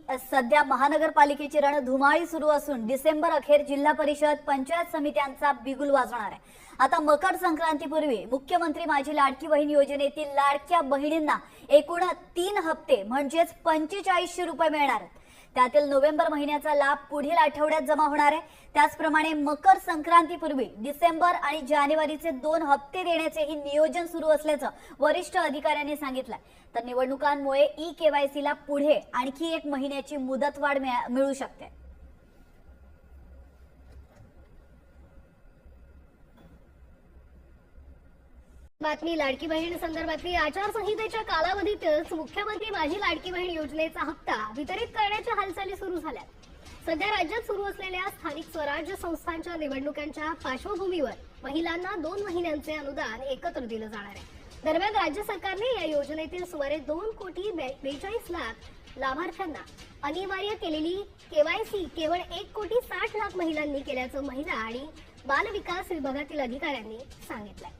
सध्या महानगरपालिकेची रणधुमाळी सुरू असून डिसेंबर अखेर जिल्हा परिषद पंचायत समित्यांचा बिगुल वाजणार आहे। आता मकर संक्रांतीपूर्वी मुख्यमंत्री माझी लाडकी बहीण योजनेतील लाडक्या बहिणींना एकूण 3 हप्ते म्हणजेच 4500 रुपये मिळणार आहेत। त्यातील नोव्हेंबर महिन्याचा लाभ पुढील आठवड्यात जमा होणार आहे। त्याचप्रमाणे मकर संक्रांतीपूर्वी डिसेंबर आणि जानेवारीचे 2 हप्ते देण्याचेही नियोजन सुरू असल्याचं वरिष्ठ अधिकाऱ्यांनी सांगितलंय। तर निवडणुकांमुळे ई-केवायसी ला पुढे आणखी 1 महिन्याची मुदतवाढ मिळू शकते। बातमी लाडकी बहीण संदर्भातली आचारसंहितेच्या कालावधीतच मुख्यमंत्री माझी लाडकी बहीण योजनेचा हप्ता वितरित करण्याच्या हालचाली सुरू झाल्या। सध्या राज्यात सुरू असलेल्या स्थानिक स्वराज्य संस्थांच्या निवडणुकांच्या पार्श्वभूमीवर महिलांना 2 महिन्यांचे अनुदान एकत्र दिलं जाणार आहे। दरम्यान राज्य सरकारने या योजनेतील सुमारे 2,42,00,000 लाभार्थ्यांना अनिवार्य केलेली केवायसी केवळ 1,60,00,000 महिलांनी केल्याचं महिला आणि बाल विकास विभागातील अधिकाऱ्यांनी सांगितलंय।